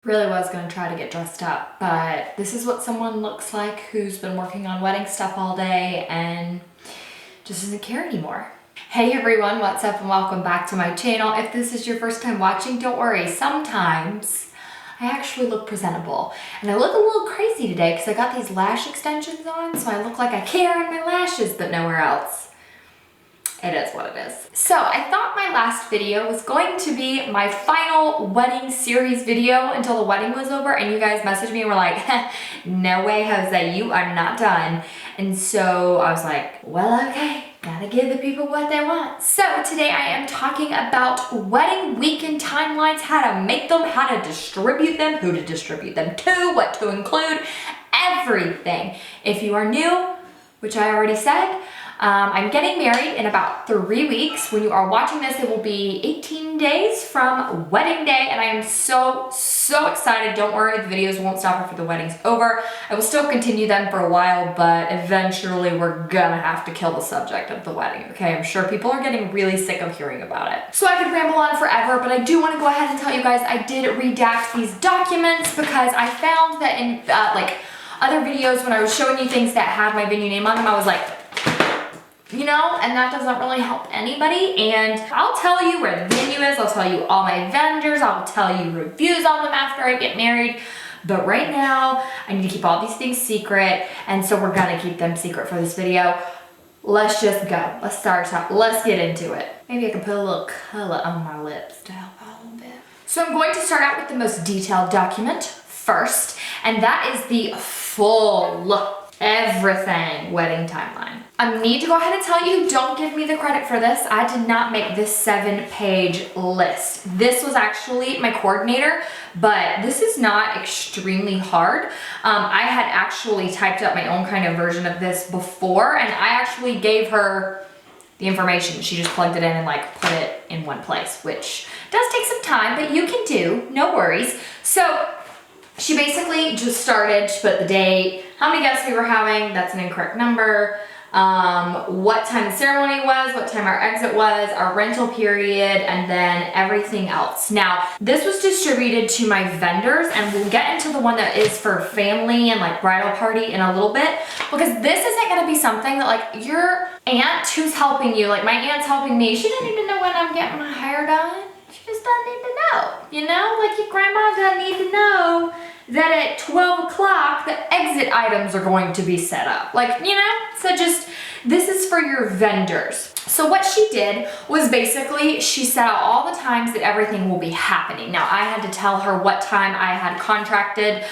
Really was gonna try to get dressed up, but this is what someone looks like who's been working on wedding stuff all day and just doesn't care anymore. Hey everyone, what's up and welcome back to my channel. If this is your first time watching, don't worry, sometimes I actually look presentable. And I look a little crazy today because I got these lash extensions on, so I look like I care in my lashes, but nowhere else. It is what it is. So I thought my last video was going to be my final wedding series video until the wedding was over, and you guys messaged me and were like, no way, Jose, you are not done. And so I was like, well, okay, gotta give the people what they want. So today I am talking about wedding weekend timelines, how to make them, how to distribute them, who to distribute them to, what to include, everything. If you are new, which I already said, I'm getting married in about 3 weeks. When you are watching this, it will be 18 days from wedding day, and I am so excited. Don't worry, the videos won't stop after the wedding's over. I will still continue them for a while, but eventually we're gonna have to kill the subject of the wedding, okay? I'm sure people are getting really sick of hearing about it. So I could ramble on forever, but I do want to go ahead and tell you guys I did redact these documents because I found that in like other videos when I was showing you things that had my venue name on them, I was like, you know, and that doesn't really help anybody. And I'll tell you where the venue is, I'll tell you all my vendors, I'll tell you reviews on them after I get married. But right now, I need to keep all these things secret, and so we're gonna keep them secret for this video. Let's just go. Let's start talking. Let's get into it. Maybe I can put a little color on my lips to help out a little bit. So I'm going to start out with the most detailed document first, and that is the full everything wedding timeline. I need to go ahead and tell you, don't give me the credit for this. I did not make this 7-page list. This was actually my coordinator, but this is not extremely hard. I had actually typed up my own kind of version of this before, and I actually gave her the information. She just plugged it in and like put it in one place, which does take some time, but you can do, no worries. So she basically just started, she put the date, how many guests we were having, that's an incorrect number, what time the ceremony was, what time our exit was, our rental period, and then everything else. Now, this was distributed to my vendors, and we'll get into the one that is for family and like bridal party in a little bit, because this isn't gonna be something that like your aunt who's helping you, like my aunt's helping me, she doesn't even know when I'm getting my hair done. She just doesn't need to know, you know? Like your grandma's gonna need to know that at 12 o'clock, the exit items are going to be set up. Like, you know? So just, this is for your vendors. So what she did was basically, she set out all the times that everything will be happening. Now I had to tell her what time I had contracted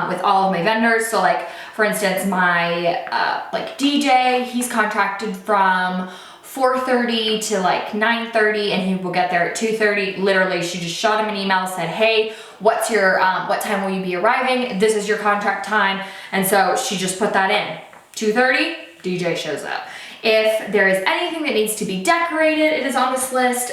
with all of my vendors. So like, for instance, my like DJ, he's contracted from 4:30 to like 9:30, and he will get there at 2:30. Literally, she just shot him an email, said, hey, what's your, what time will you be arriving? This is your contract time. And so she just put that in. 2:30, DJ shows up. If there is anything that needs to be decorated, it is on this list.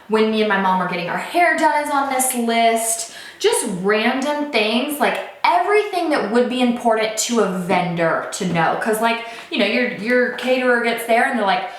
When me and my mom are getting our hair done is on this list. Just random things, like everything that would be important to a vendor to know. Cause like, you know, your caterer gets there and they're like,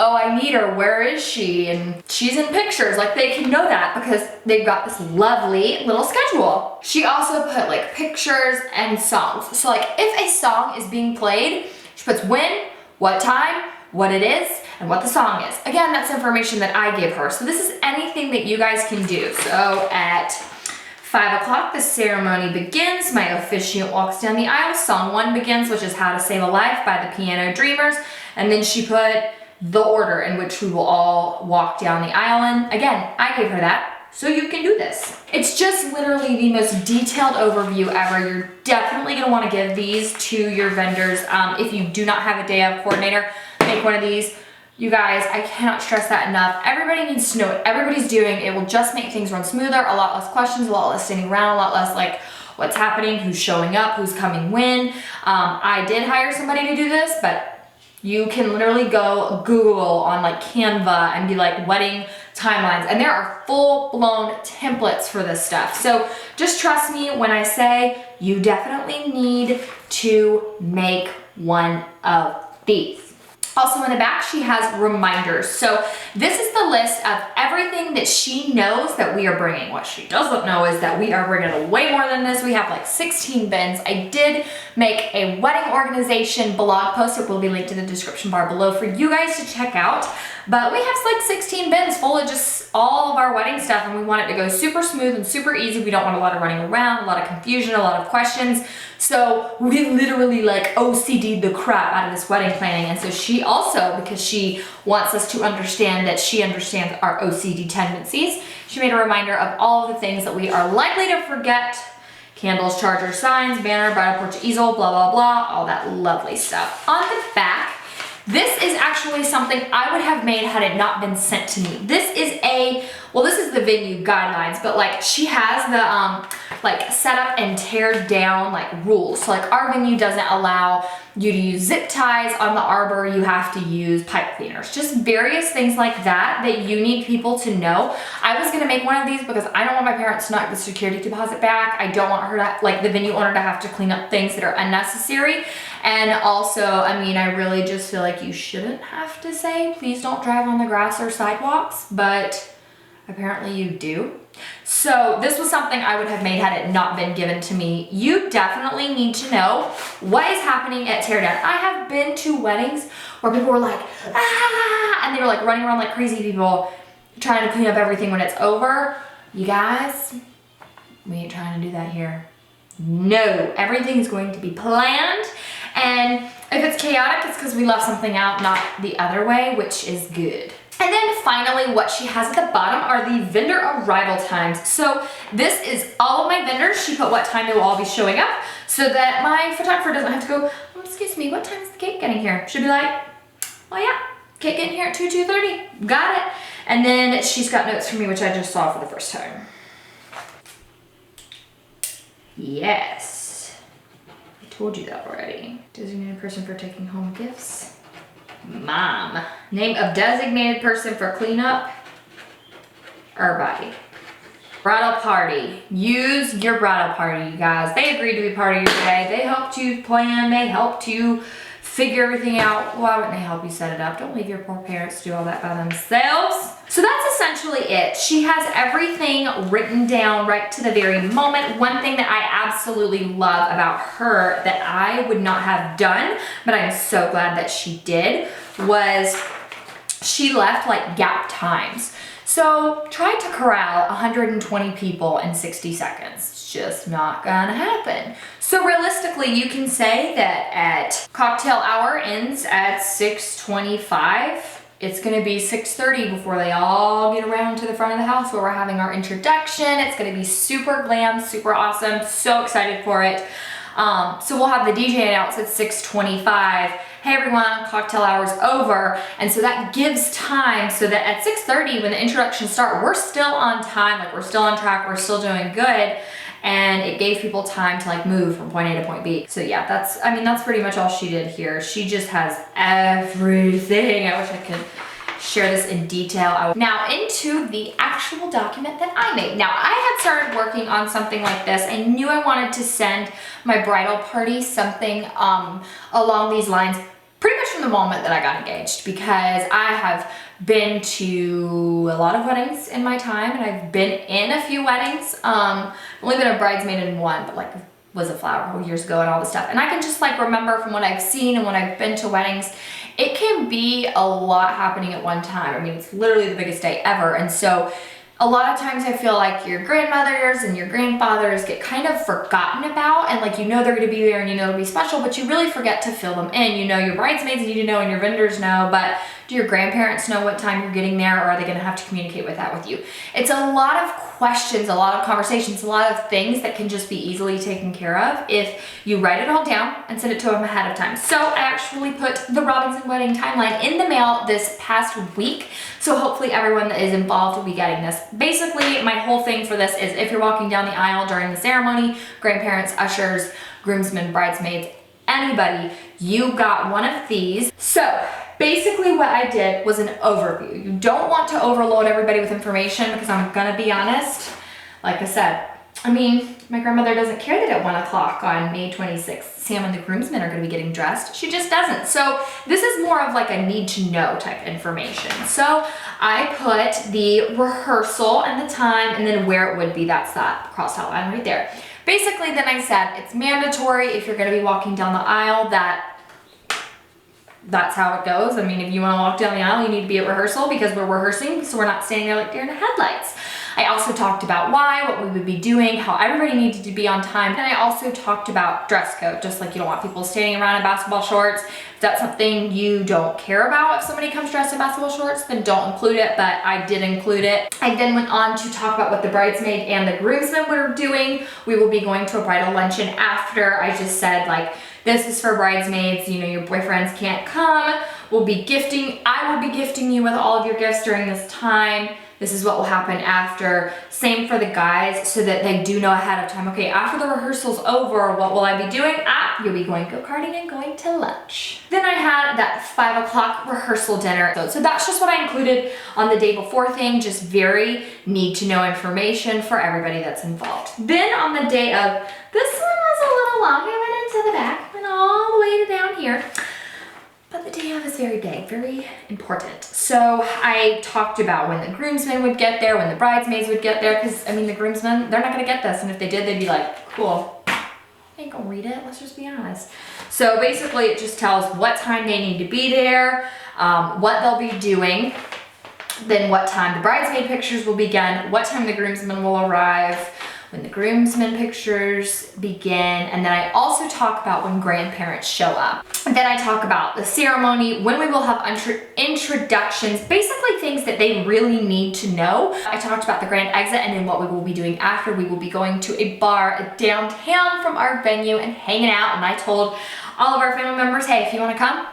oh, I need her, where is she? And she's in pictures, like they can know that because they've got this lovely little schedule. She also put like pictures and songs. So like if a song is being played, she puts when, what time, what it is, and what the song is. Again, that's information that I give her. So this is anything that you guys can do. So at 5 o'clock, the ceremony begins. My officiant walks down the aisle. Song 1 begins, which is How to Save a Life by the Piano Dreamers. And then she put the order in which we will all walk down the aisle in. Again, I gave her that, so you can do this. It's just literally the most detailed overview ever. You're definitely gonna wanna give these to your vendors. If you do not have a day of coordinator, make one of these. You guys, I cannot stress that enough. Everybody needs to know what everybody's doing. It will just make things run smoother, a lot less questions, a lot less standing around, a lot less like what's happening, who's showing up, who's coming when. I did hire somebody to do this, but you can literally go Google on like Canva and be like wedding timelines, and there are full-blown templates for this stuff. So just trust me when I say you definitely need to make one of these. Also in the back, she has reminders. So this is the list of everything that she knows that we are bringing. What she doesn't know is that we are bringing way more than this. We have like 16 bins. I did make a wedding organization blog post. It will be linked in the description bar below for you guys to check out. But we have like 16 bins full of just all of our wedding stuff, and we want it to go super smooth and super easy. We don't want a lot of running around, a lot of confusion, a lot of questions. So we literally like OCD'd the crap out of this wedding planning. And so she also, because she wants us to understand that she understands our OCD tendencies, she made a reminder of all of the things that we are likely to forget: candles, chargers, signs, banner, bridal porch easel, blah, blah, blah, all that lovely stuff. On the back, this is actually something I would have made had it not been sent to me. This is this is the venue guidelines, but like she has the like set up and tear down like rules. So like our venue doesn't allow you to use zip ties on the arbor. You have to use pipe cleaners, just various things like that you need people to know. I was gonna make one of these because I don't want my parents to knock the security deposit back. I don't want her to, like the venue owner, to have to clean up things that are unnecessary. And also, I mean, I really just feel like you shouldn't have to say, please don't drive on the grass or sidewalks, but apparently you do. So this was something I would have made had it not been given to me. You definitely need to know what is happening at teardown. I have been to weddings where people were like, ah, and they were like running around like crazy people trying to clean up everything when it's over. You guys, we ain't trying to do that here. No, everything is going to be planned. And if it's chaotic, it's because we left something out, not the other way, which is good. And then finally, what she has at the bottom are the vendor arrival times. So this is all of my vendors. She put what time they will all be showing up so that my photographer doesn't have to go, oh, excuse me, what time is the cake getting here? She'll be like, well, yeah, cake getting here at 2:30. Got it. And then she's got notes for me, which I just saw for the first time. Yes, I told you that already. Designated person for taking home gifts. Mom. Name of designated person for cleanup. Everybody. Bridal party. Use your bridal party, you guys. They agreed to be part of your day. They helped you plan. They helped you figure everything out. Why wouldn't they help you set it up? Don't leave your poor parents to do all that by themselves. So that's essentially it. She has everything written down right to the very moment. One thing that I absolutely love about her that I would not have done, but I'm so glad that she did, was she left like gap times. So try to corral 120 people in 60 seconds. It's just not gonna happen. So realistically, you can say that at cocktail hour ends at 6:25. It's gonna be 6:30 before they all get around to the front of the house where we're having our introduction. It's gonna be super glam, super awesome. So excited for it. So we'll have the DJ announce at 6:25. Hey everyone, cocktail hour's over. And so that gives time so that at 6:30 when the introductions start, we're still on time, like we're still on track, we're still doing good. And it gave people time to like move from point A to point B. So yeah, that's pretty much all she did here. She just has everything. I wish I could share this in detail. Now into the actual document that I made. Now I had started working on something like this. I knew I wanted to send my bridal party something along these lines pretty much from the moment that I got engaged, because I have been to a lot of weddings in my time, and I've been in a few weddings. I've only been a bridesmaid in one, but like was a flower years ago and all this stuff. And I can just like remember from what I've seen and when I've been to weddings, it can be a lot happening at one time. I mean, it's literally the biggest day ever. And so a lot of times I feel like your grandmothers and your grandfathers get kind of forgotten about, and like, you know, they're gonna be there and you know it'll be special, but you really forget to fill them in. You know, your bridesmaids need to know and your vendors know, but do your grandparents know what time you're getting there, or are they gonna have to communicate with that with you? It's a lot of questions, a lot of conversations, a lot of things that can just be easily taken care of if you write it all down and send it to them ahead of time. So I actually put the Robinson wedding timeline in the mail this past week. So hopefully everyone that is involved will be getting this. Basically, my whole thing for this is if you're walking down the aisle during the ceremony, grandparents, ushers, groomsmen, bridesmaids, anybody, you got one of these. So basically what I did was an overview. You don't want to overload everybody with information because I'm gonna be honest, like I said, I mean, My grandmother doesn't care that at 1 o'clock on May 26th, Sam and the groomsmen are gonna be getting dressed. She just doesn't. So this is more of like a need to know type information. So I put the rehearsal and the time and then where it would be. That's that crossed outline right there. Basically, then I said it's mandatory if you're gonna be walking down the aisle that's how it goes. I mean, if you want to walk down the aisle, you need to be at rehearsal because we're rehearsing, so we're not standing there like deer in the headlights. I also talked about why, what we would be doing, how everybody needed to be on time. And I also talked about dress code, just like you don't want people standing around in basketball shorts. If that's something you don't care about, if somebody comes dressed in basketball shorts, then don't include it, but I did include it. I then went on to talk about what the bridesmaid and the groomsmen were doing. We will be going to a bridal luncheon after. I just said, like, this is for bridesmaids, you know, your boyfriends can't come. We'll be gifting, I will be gifting you with all of your gifts during this time. This is what will happen after. Same for the guys, so that they do know ahead of time, okay, after the rehearsal's over, what will I be doing? You'll be going go-karting and going to lunch. Then I had that 5 o'clock rehearsal dinner. So that's just what I included on the day before thing, just very need to know information for everybody that's involved. Then on the day of, this one was a little long, I went into the back, went all the way to down here. But the day of is very big, very important. So I talked about when the groomsmen would get there, when the bridesmaids would get there, because I mean the groomsmen, they're not gonna get this, and if they did, they'd be like, cool, I ain't gonna read it, let's just be honest. So basically it just tells what time they need to be there, what they'll be doing, then what time the bridesmaid pictures will begin, what time the groomsmen will arrive, when the groomsmen pictures begin, and then I also talk about when grandparents show up. And then I talk about the ceremony, when we will have introductions, basically things that they really need to know. I talked about the grand exit and then what we will be doing after. We will be going to a bar downtown from our venue and hanging out, and I told all of our family members, hey, if you wanna come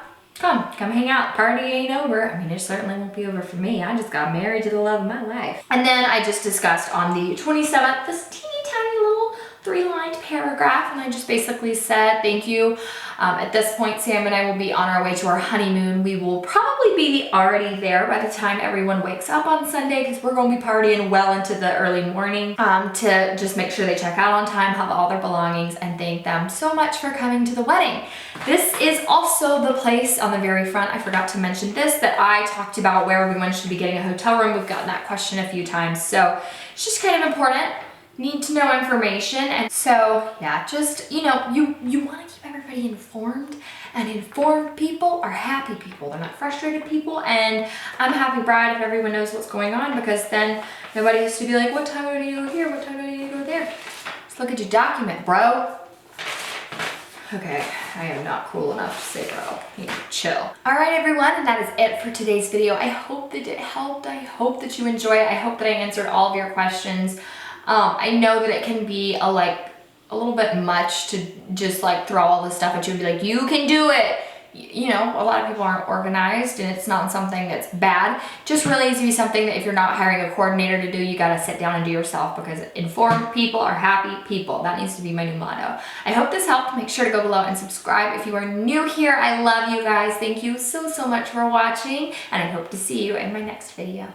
hang out. Party ain't over. I mean, it certainly won't be over for me. I just got married to the love of my life. And then I just discussed on the 27th, this teeny tiny little 3-lined paragraph, and I just basically said, thank you. At this point, Sam and I will be on our way to our honeymoon. We will probably be already there by the time everyone wakes up on Sunday, because we're going to be partying well into the early morning to just make sure they check out on time, have all their belongings, and thank them so much for coming to the wedding. This is also the place on the very front, I forgot to mention this, that I talked about where everyone should be getting a hotel room. We've gotten that question a few times, so it's just kind of important. Need to know information. And so yeah, just, you know, you want to keep everybody informed, and informed people are happy people. They're not frustrated people, and I'm a happy bride if everyone knows what's going on, because then nobody has to be like, what time do I need to go here? What time do I need to go there? Just look at your document, bro. Okay, I am not cool enough to say bro. You need to chill. All right, everyone, and that is it for today's video. I hope that it helped. I hope that you enjoy it. I hope that I answered all of your questions. I know that it can be a little bit much to just like throw all this stuff at you and be like, you can do it. You know, a lot of people aren't organized, and it's not something that's bad. Just really needs to be something that if you're not hiring a coordinator to do, you gotta sit down and do yourself, because informed people are happy people. That needs to be my new motto. I hope this helped. Make sure to go below and subscribe if you are new here. I love you guys. Thank you so much for watching, and I hope to see you in my next video.